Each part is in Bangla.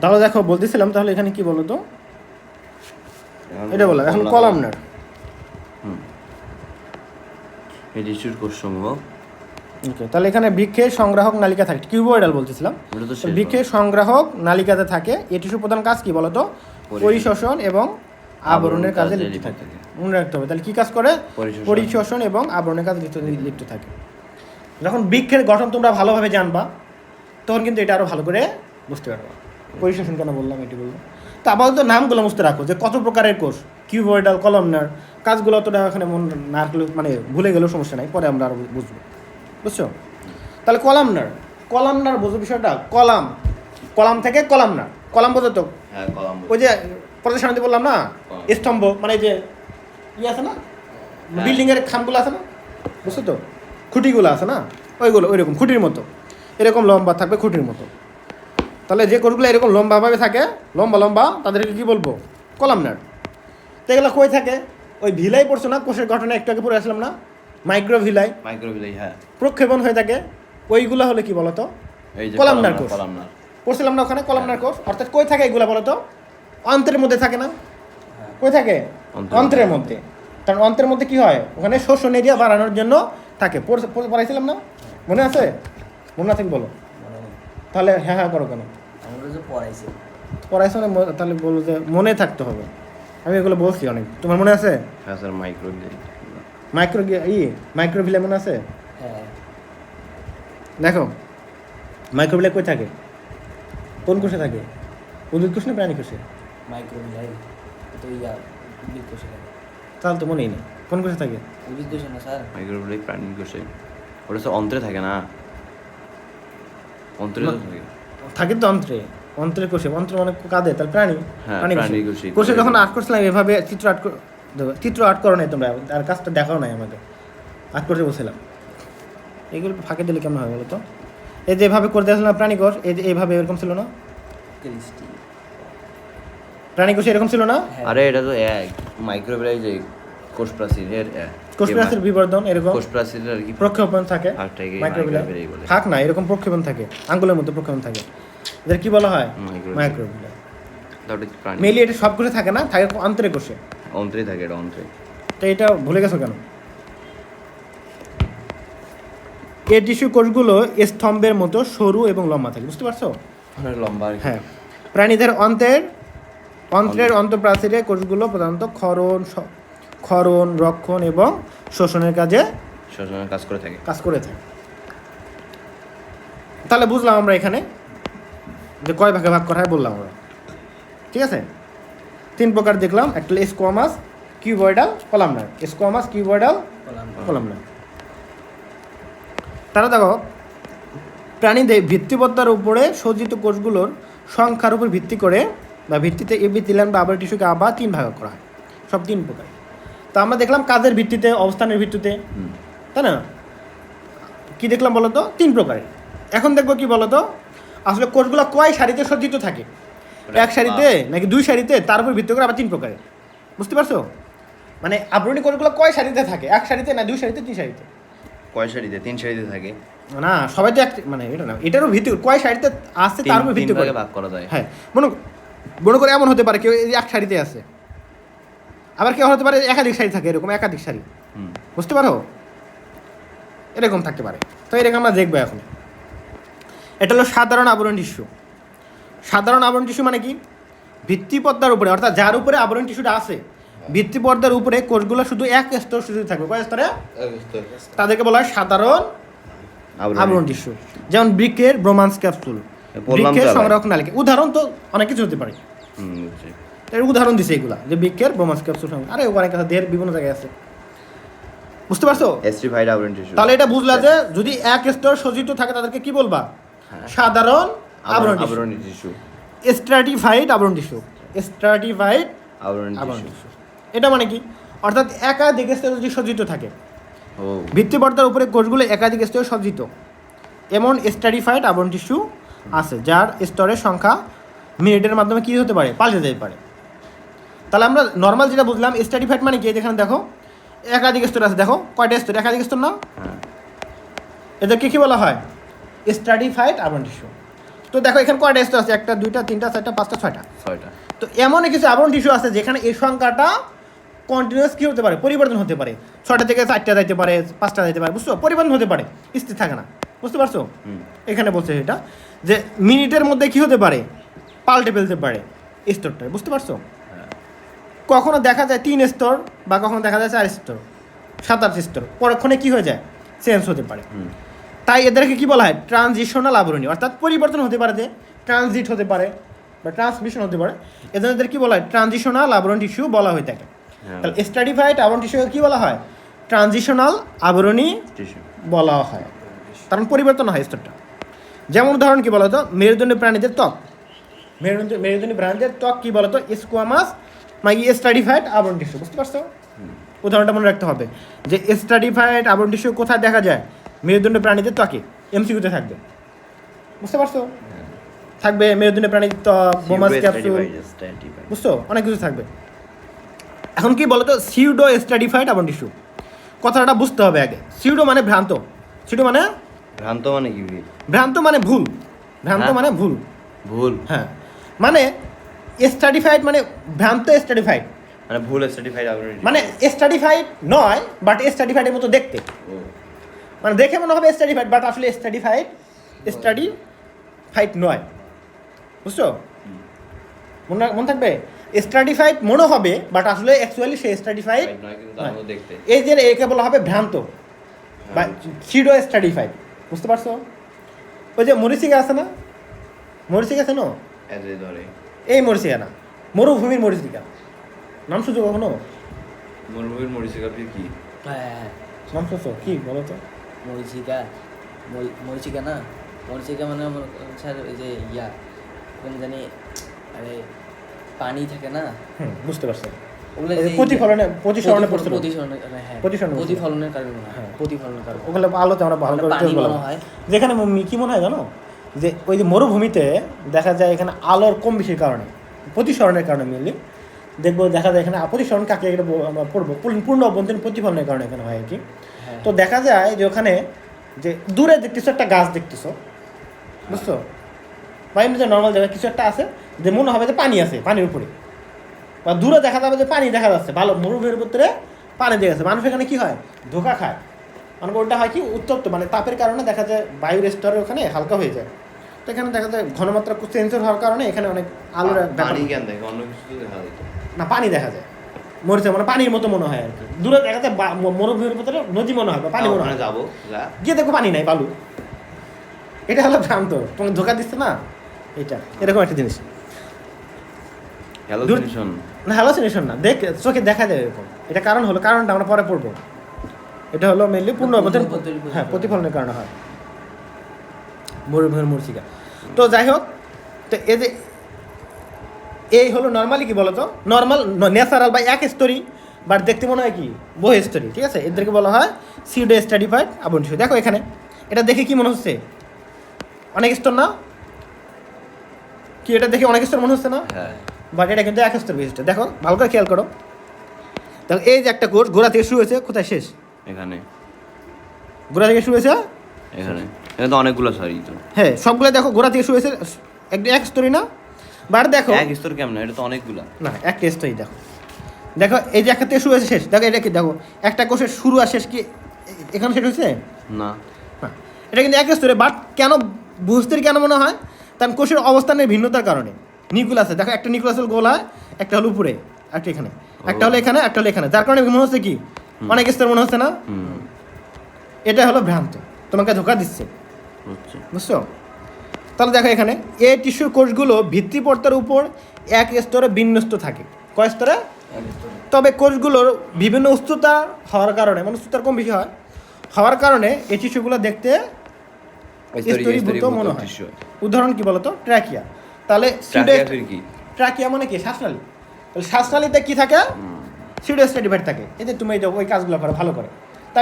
তাহলে দেখো বলতেছিলাম, তাহলে এখানে কি বলো তো, এটা বললাম এখন কলামনার। এই টিস্যুর কোষসমূহ। ওকে, তাহলে এখানে বৃক্ষের সংগ্রাহক নালিকা থাকে, কিউবয়েডাল বলতেছিলাম। বৃক্ষের সংগ্রাহক নালিকাতে থাকে। এই টিস্যুর প্রধান কাজ কি বলতো? পরিশোষণ এবং আবরণের কাজে লিপ্ত থাকে। মনে রাখতে হবে, তাহলে কি কাজ করে? পরিশোষণ এবং আবরণের কাজে লিপ্ত থাকে। যখন বৃক্ষের গঠন তোমরা ভালোভাবে জানবা, তখন কিন্তু এটা আরও ভালো করে বুঝতে পারবা। পরিশোষণ কেন বললাম, এটি বললাম। তো আপাতত নামগুলো মুছতে রাখো, যে কত প্রকারের কোষ, কিউবয়েডাল, কলামনার। কাজগুলো অতটা এখানে মন না রাখলে, মানে ভুলে গেলেও সমস্যা নাই, পরে আমরা আরও বুঝবো। বুঝছো? তাহলে কলামনার, কলামনার বোঝো বিষয়টা। কলাম থেকে কলামনার, কলাম বোঝো তো? ওই যে পরের সামনে বললাম না, স্তম্ভ, মানে যে ইয়ে আছে না, বিল্ডিংয়ের খামগুলো আছে না, বুঝছো তো? খুঁটিগুলো আছে না, ওইগুলো ওইরকম খুঁটির মতো, এরকম লম্বা থাকবে খুঁটির মতো। তাহলে যে কোষগুলো এরকম লম্বাভাবে থাকে, লম্বা লম্বা, তাদেরকে কি বলবো? কলামনার। তো এগুলো কই থাকে? ওই ভিলাই পড়ছো না, কোষের ঘটনা একটু আগে পড়ে আসলাম না, মাইক্রোভিলাই। হ্যাঁ, প্রক্ষেপণ হয়ে থাকে, ওইগুলো হলে কি বলতো? কলামনার কোষ। পড়ছিলাম না ওখানে, কলামনার কোষ। অর্থাৎ কই থাকে এগুলো বলতো? অন্ত্রের মধ্যে থাকে না? কই থাকে? অন্ত্রের মধ্যে। কারণ অন্ত্রের মধ্যে কি হয়, ওখানে শোষণ এরিয়া বাড়ানোর জন্য থাকে। পড়াইছিলাম না? মনে আছে? মনে আছে বলো তাহলে। হ্যাঁ হ্যাঁ করো কেন? পড়াইছো না? তাহলে বলো যে মনে থাকতে হবে। আমি এগুলো বলছি অনেক, তোমার মনে আছে? হ্যাঁ স্যার, মাইক্রোভিলাই মনে আছে? দেখো, মাইক্রোভিলাই কই থাকে? কোন কোষে থাকে? উদ্ভিদ কোষ না প্রাণী কোষে? মাইক্রোভিলাই তো উদ্ভিদ কোষে থাকে। তাহলে তো মনেই নেই, কোন কোষে থাকে? উদ্ভিদ কোষে না স্যার, মাইক্রোভিলাই প্রাণী কোষে। ওটা তো অন্ত্রে থাকে না? অন্ত্রে থাকে তো অন্ত্রে, অন্ত্রের কোষে। অন্ত্র মানে কাঁদে, তাহলে প্রাণী, প্রাণী কোষে। কোষে যখন আর্ট করছিলাম এভাবে চিত্র আর্ট করো নাই তোমরা, আর কাজটা দেখাও নাই আমাকে, আর্ট করতে বলছিলাম। এগুলো ফাঁকে দিলে কেমন হয় বলো তো? এই যে এভাবে করে দিয়েছিলাম প্রাণী কোষ, এই যে এইভাবে এরকম ছিল না? প্রাণী কোষ এরকম ছিল না? আরে এটা তো এক মাইক্রোভিলাই যে কোষ প্রাচীরের বিবর্ধন, এরকম কোষ প্রাচীরের আর কি প্রক্ষেপণ থাকে। মাইক্রোভিলাই থাক না, এরকম প্রক্ষেপণ থাকে, আঙ্গুলের মধ্যে প্রক্ষেপণ থাকে, এদের কি বলা হয়? মাইক্রোভিলাই। মেইনলি এটা সব কোষে থাকে না, থাকে অন্ত্রে কোষে। অন্ত্রে থাকে, এটা অন্ত্রে। তো এটা ভুলে গেছো কেন? এই টিস্যু কোষগুলো স্তম্ভের মতো সরু এবং লম্বা থাকে, বুঝতে পারছো? লম্বা। হ্যাঁ, প্রাণীদের অন্ত্রের অন্তঃপ্রাচীরে কোষগুলো প্রধানত ক্ষরণ, রক্ষণ এবং শোষণের কাজ করে থাকে। তাহলে বুঝলাম আমরা এখানে যে কয় ভাগে ভাগ করা হয়, বললাম আমরা। ঠিক আছে, 3 প্রকার দেখলাম, একটা squamous, cuboidal, columnar. Squamous, cuboidal, columnar. তারা দেখো, প্রাণীদের ভিত্তিপত্তার উপরে সজ্জিত কোষগুলোর সংখ্যার উপর ভিত্তি করে বা ভিত্তিতে এপিথেলিয়াম বা আবরণী টিস্যুকে আবার 3 ভাগ করা হয়, সব 3 প্রকার। তো আমরা দেখলাম কাজের ভিত্তিতে, অবস্থানের ভিত্তিতে, তাই না? কি দেখলাম বলো তো? 3 প্রকারের। এখন দেখবো কি বলো তো, আসলে কোষগুলো কয় সারিতে সজ্জিত থাকে, 1 সারিতে নাকি 2 সারিতে, তার উপর ভিত্তি করে আবার 3 প্রকারের। বুঝতে পারছো? মানে আবরণী কোষগুলো কয় সারিতে থাকে, 1 সারিতে না 2 সারিতে, 3 সারিতে? কয় সারিতে? 3 সারিতে থাকে না, সবাই তো মানে এটা না, এটারও ভিত্তি কয় সারিতে আছে তার উপর ভিত্তি করে ভাগ করা যায়। হ্যাঁ, মনে করে এমন হতে পারে কেউ 1 সারিতে আছে, আবার কেউ হতে পারে একাধিক সারি থাকে, এরকম একাধিক সারি। বুঝতে পারো? এরকম থাকতে পারে। তো এরকম আমরা দেখবো এখন। এটা হলো সাধারণ আবরণ টিস্যু। সাধারণ আবরণ টিস্যু মানে কি? ভিত্তিপর্দার উপরে, অর্থাৎ যার উপরে আবরণ টিস্যুটা আছে, ভিত্তিপর্দার উপরে কোষগুলো শুধু এক স্তর শুধু থাকবে। কয় স্তরে? তাদেরকে বলা হয় সাধারণ আবরণ টিস্যু। যেমন বৃক্ষের ব্রোমান্স ক্যাপসুল, বৃক্ষের সংরক্ষণ নালিকা। উদাহরণ তো অনেক কিছু হতে পারে, এর উদাহরণ দিছে এগুলা, যে বৃক্ষের ব্রোমান্স ক্যাপসুল। আরে অনেক আছে, দেহের বিভিন্ন জায়গায় আছে। বুঝতে পারছো? তাহলে এটা বুঝলা যে যদি এক স্তর সজ্জিত থাকে তাদেরকে কি বলবা? সাধারণ আবরণ টিস্যু। স্ট্র্যাটিফাইড আবরণ টিস্যু। স্ট্র্যাটিফাইড আবরণ টিস্যু এটা মানে কি? অর্থাৎ একাধিক স্তরে যদি সজ্জিত থাকে, ভিত্তিপর্দার উপরে কোষগুলো একাধিক স্তরে সজ্জিত, এমন স্ট্র্যাটিফাইড আবরণ টিস্যু আছে, যার স্তরের সংখ্যা মিনিটের মাধ্যমে কী হতে পারে? পাল্টে যেতে পারে। তাহলে আমরা নর্মাল যেটা বুঝলাম, স্ট্র্যাটিফাইড মানে কি? যেখানে দেখো একাধিক স্তর আছে, দেখো কয়টা স্তর? একাধিক স্তর না? এদেরকে কি বলা হয়? স্ট্র্যাটিফাইড আবরণ টিস্যু। তো দেখো এখানে কয়টা স্তর আছে, 1 2 3 4 5 6টা। 6টা। তো এমন কিছু আবরণ টিস্যু আছে যেখানে এই সংখ্যাটা কন্টিনিউয়াস কি হতে পারে, পরিবর্তন হতে পারে, 6টা থেকে 4টা যাইতে পারে, 5টা যাইতে পারে, বুঝছো, পরিবর্তন হতে পারে, স্থির থাকে না, বুঝতে পারছো? এখানে বলছে এটা যে মিনিটের মধ্যে কি হতে পারে, পাল্টে ফেলতে পারে স্তরটা, বুঝতে পারছো? কখনো দেখা যায় 3 স্তর বা কখনো দেখা যায় 4 স্তর, 7-8 স্তর, পরক্ষণে কি হয়ে যায়, চেঞ্জ হতে পারে। তাই এদেরকে কি বলা হয়, ট্রানজিশনাল আবরণী, অর্থাৎ পরিবর্তন হতে পারে, যে ট্রানজিট হতে পারে বা ট্রান্সমিশন হতে পারে, এদের কি বলা হয়, ট্রানজিশনাল আবরণ টিস্যু বলা হয়ে থাকে। তাহলে স্ট্র্যাটিফাইড আবরণ টিস্যুকে কি বলা হয়, ট্রানজিশনাল আবরণী বলা হয়, কারণ পরিবর্তন হয় স্তরটা। যেমন উদাহরণ কি বলতো, মেরুদণ্ডী প্রাণীদের ত্বক, মেরুদণ্ডী প্রাণীদের ত্বক কি বলতো, স্কোয়ামাস মানে স্ট্র্যাটিফাইড আবরণ টিস্যু, বুঝতে পারছো? উদাহরণটা মনে রাখতে হবে যে স্ট্র্যাটিফাইড আবরণ টিস্যু কোথায় দেখা যায়, মেরুদণ্ডী প্রাণীদের ত্বকে, এমসিকিউতে থাকবে, বুঝতে পারছো? থাকবে মেরুদণ্ডী প্রাণীর ত্বক, বোমাস ক্যাপসুল, বুঝছো, অনেক কিছু থাকবে। এখন কি বলতো, সিউডো স্ট্র্যাটিফাইড আবরণ টিস্যু, কথাটা বুঝতে হবে আগে। সিউডো মানে ভ্রান্ত, সিউডো মানে ভ্রান্ত মানে কি? ভ্রান্ত মানে ভুল, ভ্রান্ত মানে ভুল, ভুল। হ্যাঁ, মানে স্ট্র্যাটিফাইড মানে ভ্রান্ত স্ট্র্যাটিফাইড, মানে ভুল স্ট্র্যাটিফাইড আবরণী, মানে স্ট্র্যাটিফাইড নয় বাট স্ট্র্যাটিফাইডের মতো দেখতে, মানে দেখে মনে হবে স্ট্র্যাটিফাইড বাট আসলে স্ট্র্যাটিফাইড নয়, বুঝছো? মনে থাকবে, স্ট্র্যাটিফাইড মনে হবে বাট আসলে অ্যাকচুয়ালি সে স্ট্র্যাটিফাইড নয়, কিন্তু তার মতো দেখতে। এই যে একে বলা হবে ভ্রান্ত বা সিডো স্ট্র্যাটিফাইড, বুঝতে পারছো? ওই যে মরিচিকা আছে না, মরিচিকা আছে না, এজে ধরে এই মরিচিকা না, মরুভূমির মরিচিকা, নাম শুনছো কখনো? মরুভূমির মরিচিকা কি? হ্যাঁ, নাম শুনছো কি বলো তো? মরিচিকা, মরিচিকা না, মরিচিকা মানে স্যার এই যে কোন জানি, আরে পানি থাকে না, বুঝতে পারছো, ওগুলো এই যে প্রতিফলনের পড়ছিল, প্রতিফলনের কারণে মনে হয়, হ্যাঁ। প্রতিফলনের কারণে ওগুলো আলোতে আমরা ভালো করে পানি বলবো। মনে হয়। যেখানে কি মনে হয় জানো, যে ওই যে মরুভূমিতে দেখা যায় এখানে আলোর কম বেশির কারণে, প্রতিসরণের কারণে মেনলি দেখবো, দেখা যায় এখানে প্রতিসরণ কাকে এটা আমরা পড়বো, পূর্ণ অভ্যন্তরীণ প্রতিফলনের কারণে এখানে হয় আর কি। তো দেখা যায় যে ওখানে যে দূরে দেখতেছো একটা গাছ দেখতেছো, বুঝছো, বা এমনি যে নর্মাল জায়গায় কিছু একটা আছে যে মনে হবে যে পানি আছে, পানির উপরে, বা দূরে দেখা যাবে যে পানি দেখা যাচ্ছে, ভালো মরুভূমির ভিতরে পানি দেখা যাচ্ছে, মানুষ এখানে কি হয়, ধোঁকা খায়, মানে ওটা হয় কি উত্তপ্ত, মানে তাপের কারণে দেখা যায় বায়ুর স্তরে ওখানে হালকা হয়ে যায়, তো এখানে দেখা যায় ঘনমাত্রা সেন্সর হওয়ার কারণে এখানে অনেক আলোর পানি কেন দেখে, অন্য কিছু তো দেখা যেত না, পানি দেখা যায়, মরিচা মানে পানির মতো মনে হয় আর কি, দূরে দেখা যায় মরুভূমির ভিতরে নদী মনে হয় বা পানি মনে হয়, যাবো গিয়ে দেখো পানি নাই, বালু, এটা হলো ভ্রান্ত, তোমাকে ধোকা দিচ্ছে না, এটা এরকম একটা জিনিস, হ্যালোসিনেশন না হ্যালোসিনেশন না, চোখে দেখা যায় এরকম, এটা কারণটা আমরা পরে পড়বো, এটা হলো মেনলি পূর্ণ অভ্যন্তরীণ, হ্যাঁ, প্রতিফলনের কারণে হয় মরুভূমির মরিচিকা। তো যাই হোক, তো এই হলো নর্মালি কি বলতো, নর্মাল ন্যাচারাল বা এক স্তরী বাট দেখতে মনে হয় কি বহু স্তরী, ঠিক আছে, এদেরকে বলা হয় সিউডো স্ট্র্যাটিফাইড আবরণ টিস্যু। দেখো এখানে এটা দেখে কি মনে হচ্ছে, অনেক স্তর না কি, এটা দেখে অনেক স্তর মনে হচ্ছে না, হ্যাঁ, বাট এটা কিন্তু এক স্তর বিশিষ্ট। দেখো ভালো করে খেয়াল করো, দেখো এই যে একটা কোষ গোড়া থেকে শুরু হয়েছে, কোথায় শেষ, এখানে গোড়া থেকে শুরু হয়েছে, এখানে এখানে তো অনেকগুলো সারি তো। হ্যাঁ সবগুলো দেখো গোড়া থেকে শুরু হয়েছে, এক স্তরই না, বাট দেখো এক স্তর কেমন, এটা তো অনেকগুলা না, একটা স্তরই দেখো, দেখো এই যে একটা থেকে শুরু হয়েছে শেষ, দেখো এটা কি, দেখো একটা কোষের শুরু আর শেষ কি এখানে শেষ হয়েছে না, না, এটা কিন্তু এক স্তরে, বাট কেন বুঝতে কেন মনে হয়, কারণ কোষের অবস্থানের ভিন্নতার কারণে। নিউক্লিয়াসে দেখো, একটা নিউক্লিয়াস হলো গোলা, একটা হলো উপরে, একটা এখানে, একটা হলো এখানে, একটা হলো এখানে, যার কারণে মনে হচ্ছে কি অনেক স্তর মনে হচ্ছে না, এটা হলো ভ্রান্ত, তোমাকে ধোকা দিচ্ছে, বুঝছো? তাহলে দেখো এখানে এই টিস্যুর কোষগুলো ভিত্তিপর্দার উপর এক স্তরে বিন্যস্ত থাকে, কয় স্তরে, তবে কোষগুলোর বিভিন্ন উচ্চতা হওয়ার কারণে, মানে উচ্চতার কম বেশি হওয়ার কারণে এই টিস্যুগুলো দেখতে স্তরীভূত মনে হয়। উদাহরণ কি বলতো, ট্র্যাকিয়া, তাহলে ট্র্যাকিয়া মানে কি, শ্বাসনালী, তাহলে শ্বাসনালীতে কি থাকে, সিউডো স্ট্র্যাটিফাইড থাকে, এই যে তুমি ওই কাজগুলো করো ভালো করে, তা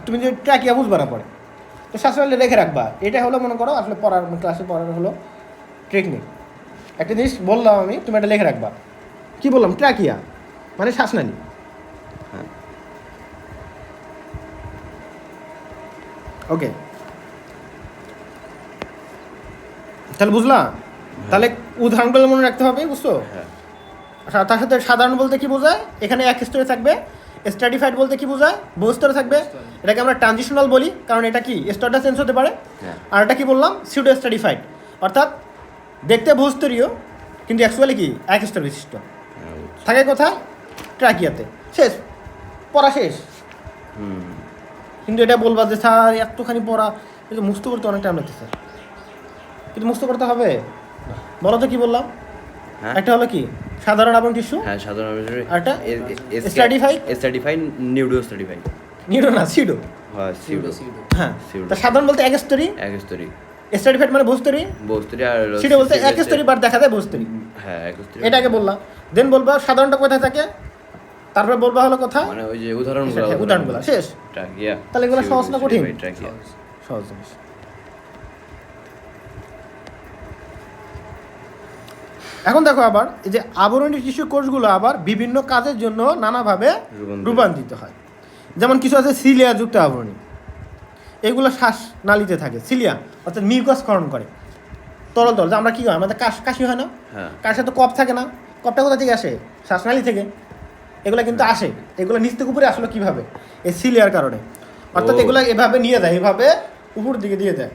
তুমি যদি ট্র্যাকিয়া বুঝবা না পরে, তো শ্বাসনালী রেখে রাখবা, এটা হলো মনে করো আসলে পড়ার ক্লাসে পড়ার হলো টেকনিক, একটা জিনিস বললাম আমি, তুমি এটা লিখে রাখবা, কি বললাম, ট্র্যাকিয়া মানে শ্বাসনালী, ওকে, তাহলে বুঝলা? তাহলে উদাহরণগুলো মনে রাখতে হবে, বুঝছো? হ্যাঁ তার সাথে সাধারণ বলতে কি বোঝায়, এখানে এক স্তরে থাকবে। স্ট্র্যাটিফাইড বলতে কি বোঝায়, বহু স্তরে থাকবে। এটাকে আমরা ট্রানজিশনাল বলি, কারণ এটা কি স্তরটা চেঞ্জ হতে পারে। হ্যাঁ আর এটা কি বললাম, সিউডো স্ট্র্যাটিফাইড, অর্থাৎ দেখতে বহুস্তরীয় কিন্তু অ্যাকচুয়ালি কি এক স্তর বিশিষ্ট। হ্যাঁ, বুঝছি। থাকে কোথায়? ট্রাকিয়াতে। শেষ, পড়া শেষ। হুম কিন্তু এটা বলবা যে স্যার এতখানি পড়া, কিন্তু মুখস্থ করতে অনেক টাইম লাগছে স্যার। কিন্তু মুখস্থ করতে হবে, বলো তো কি বললাম? হ্যাঁ একটা হলো কি সাধারণ আবরণ টিস্যু, হ্যাঁ সাধারণ আরেকটা stratified? স্ট্র্যাটিফাইড নিউডো স্ট্র্যাটিফাইড নিউরো না সিডো। হ্যাঁ সিউডো হ্যাঁ, Pseudo. তা সাধারণ বলতে এক স্তরী, এক স্তরী স্ট্র্যাটিফাইড মানে বহুস্তরী, বস্তুরি আর সিডো বলতে এক স্তরী বাট দেখা যায় বহুস্তরী। হ্যাঁ এক স্তরী এটাকে বললাম। দেন বলবা সাধারণটা কোথায় থাকে, তারপরে বলবা হলো কোথায়, মানে ওই যে উদাহরণগুলো উদাহরণগুলো শেষ। ট্রাকিয়া তাহলে এগুলো সহজ না কঠিন? ট্রাকিয়া সহজ জিনিস। এখন দেখো আবার এই যে আবরণী টিস্যু কোষগুলো আবার বিভিন্ন কাজের জন্য নানাভাবে রূপান্তরিত হয়। যেমন কিছু আছে সিলিয়া যুক্ত আবরণী, এগুলো শ্বাস নালীতে থাকে। সিলিয়া অর্থাৎ মিউকাস ক্ষরণ করে, তরল তরল। যে আমরা কি হয়, আমাদের কাশি হয় না, হ্যাঁ কাশে তো কফ থাকে না, কফটা কোথা থেকে আসে? শ্বাসনালী থেকে। এগুলো কিন্তু আসে, এগুলো নিচ থেকে উপরে আসলো কীভাবে? এই সিলিয়ার কারণে। অর্থাৎ ও। এগুলো এভাবে নিয়ে যায়, এভাবে উপর দিকে দিয়ে দেয়,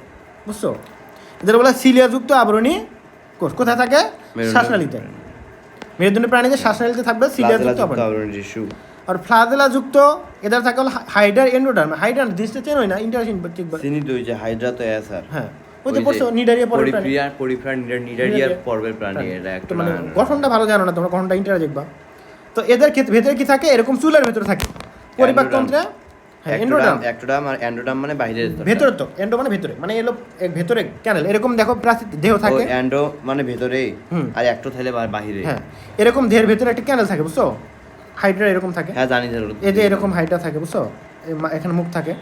বুঝছো? এদের বলে সিলিয়াযুক্ত আবরণী কোষ। কোথায় থাকে? শ্বাসনালীতে। মেরুদণ্ডী প্রাণীদের শ্বাসনালীতে থাকবে সিলিয়াযুক্ত আবরণী। টিস্যু আর ফ্লাজেলাযুক্ত এদের থাকে হলো হাইডার এন্ডোডার্ম। হাইডার জিনিসটা চেন হয় না, ইন্টারেস্টিং ঠিক। চিনি তো ওই যে হাইড্রা তো এস আর হ্যাঁ, ওই যে পড়ছো নিডারিয়া পরের প্রাণী। পরিপ্রাণ নিডারিয়ার পর্বের প্রাণী এটা তো একটা মানে গঠনটা ভালো জানো না তোমরা, গঠনটা ইন্টারে দেখবা। তো এদের ক্ষেত্রে ভেতরে কি থাকে, এরকম চুলের ভেতরে থাকে পরিপাকতন্ত্রে। হ্যাঁ, এন্ডোডার্ম। একটোডাম আর এন্ডোডাম মানে বাইরের ভেতরে তো, এন্ডো মানে ভেতরে, মানে এলো ভেতরে ক্যানেল এরকম দেখো প্রাচীর দেহ থাকে। এন্ডো মানে ভেতরে হুম। আর একটো থাইলে বাহিরে। হ্যাঁ, এরকম দেহের ভেতরে একটা ক্যানেল থাকে, বুঝছো? হাইড্রা এরকম থাকে, হ্যাঁ জানি স্যার। এই যে এরকম হাইড্রা থাকে, বুঝছো? এখানে মুখ থাকে,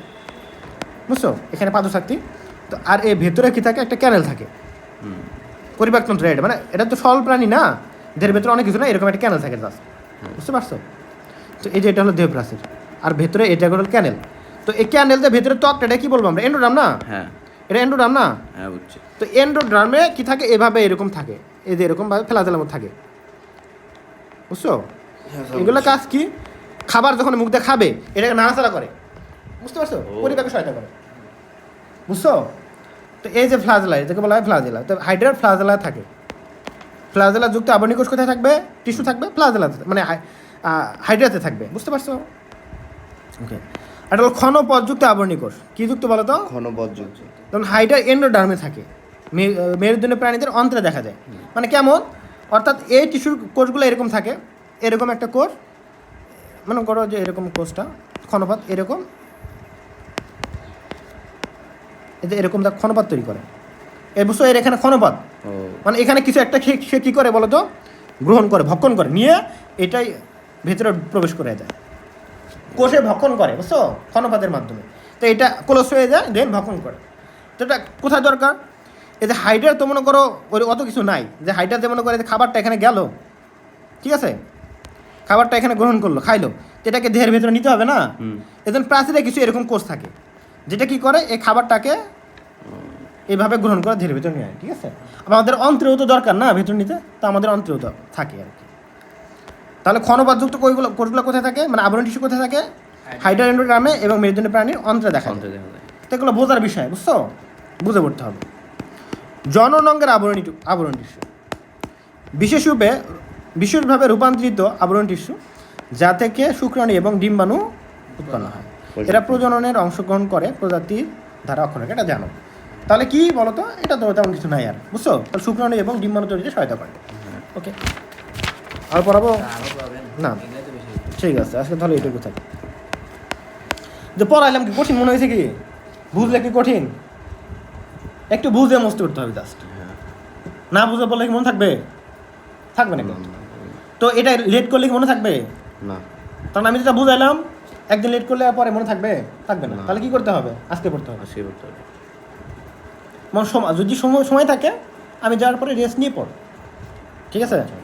বুঝছো? এখানে পাদশক্তি। তো আর এই ভেতরে কি থাকে, একটা ক্যানেল থাকে, হুম পরিপাকতন্ত্র। এটা মানে এটা তো সরল প্রাণী না, দেহের ভেতরে অনেক কিছু না, এরকম একটা ক্যানেল থাকে জাস্ট, বুঝতে পারছো? তো এই যে এটা হলো দেহ প্রাচীর, আর ভেতরে এটা হলো ক্যানেল। তো এই ক্যানেলটা ভেতরে ত্বকটা, এটা কি বলবো আমরা, এন্ডোডার্ম না? হ্যাঁ এটা এন্ডোডার্ম না? হ্যাঁ বুঝছি। তো এন্ডোডার্মে কি থাকে, এভাবে এরকম থাকে, এই যে এরকম ভাবে ফ্লাজেলার মধ্যে থাকে, বুঝছো? এগুলো কাজ কি, খাবার যখন মুখ দিয়ে খাবে এটাকে নাড়াচাড়া করে, বুঝতে পারছো? পরিপাকে সহায়তা করে, বুঝছো? তো এই যে ফ্লাজেলা, এটাকে বলা হয় ফ্লাজেলা। তো হাইড্রার ফ্লাজেলা থাকে। ফ্লাজেলা যুক্ত আবরণী কোষ কোথায় থাকবে? টিস্যু থাকবে, ফ্লাজেলা মানে হাইড্রাতে থাকবে, বুঝতে পারছো? ওকে। আর হলো ক্ষণপথযুক্ত আবরণী কোষ। কি যুক্ত বলো তো? ঘনপথযুক্ত। যেমন হাইড্রা এন্ডোডার্মে থাকে, মেরুদণ্ডী প্রাণীদের অন্ত্রে দেখা যায়। মানে কেমন, অর্থাৎ এই টিস্যুর কোষগুলো এরকম থাকে, এরকম একটা কোষ, মনে করো যে এরকম কোষটা ক্ষণপথ, এরকম এই যে এরকম ক্ষণপথ তৈরি করে। এই বুঝছো, এর এখানে ক্ষণপথ, ও মানে এখানে কিছু একটা সে কী করে বলো তো, গ্রহণ করে, ভক্ষণ করে, নিয়ে এটাই ভেতরে প্রবেশ করে দেয়, কোষে ভক্ষণ করে, বুঝছো? ক্ষণপথের মাধ্যমে। তো এটা ক্লোজ হয়ে যায়, দেন ভক্ষণ করে। তো এটা কোথায় দরকার? এই যে হাইড্রার তো মনে করো ওই অত কিছু নাই, যে হাইড্রার যে মনে করে যে খাবারটা এখানে গেল, ঠিক আছে, খাবারটা এখানে গ্রহণ করলো, খাইলো, এটাকে দেহের ভেতরে নিতে হবে না? এজন্য প্রাচীরে কিছু এরকম কোষ থাকে, যেটা কি করে এই খাবারটাকে এইভাবে গ্রহণ করে দেহের ভেতর নিয়ে আয়, ঠিক আছে? আবার আমাদের অন্ত্রেও তো দরকার না ভেতর নিতে, তো আমাদের অন্ত্রেও তো থাকে আর কি। তাহলে ক্ষণপথযুক্ত কোষগুলো কোথায় থাকে, মানে আবরণ টিস্যু কোথায় থাকে? হাইড্রা এন্ডোডার্মে এবং মেরুদণ্ডী প্রাণীর অন্ত্রে দেখা যায়। তো এগুলো বোঝার বিষয়, বুঝছো? বুঝে পড়তে হবে। জননাঙ্গের আবরণ টিস্যু বিশেষভাবে রূপান্তরিত আবরণ টিস্যু, যা থেকে শুক্রাণু এবং ডিম্বাণু উৎপন্ন হয়। এরা প্রজননের অংশগ্রহণ করে প্রজাতির দ্বারা অক্ষরক, এটা জানো। তাহলে কি বলতো, এটা তো তেমন কিছু নাই আর, বুঝছো? তাহলে শুক্রাণু এবং ডিম্বাণু তৈরিতে সহায়তা করে। ওকে, আর পড়াবো না? ঠিক আছে, আজকে তাহলে এটুকু থাকে। যে পড়াইলাম কি কঠিন মনে হয়েছে? কি বুঝলে কি কঠিন? একটু বুঝে মস্ত করতে হবে জাস্ট, না বুঝে বললে কি মনে থাকবে? থাকবে না। তো এটা লেট করলে কি মনে থাকবে? না। কারণ আমি যেটা বুঝাইলাম, একদিন লেট করলে পরে মনে থাকবে? থাকবে না। তাহলে কি করতে হবে? আজকে পড়তে হবে। যদি সময় থাকে, আমি যাওয়ার পরে রেস্ট নিয়ে পড়, ঠিক আছে?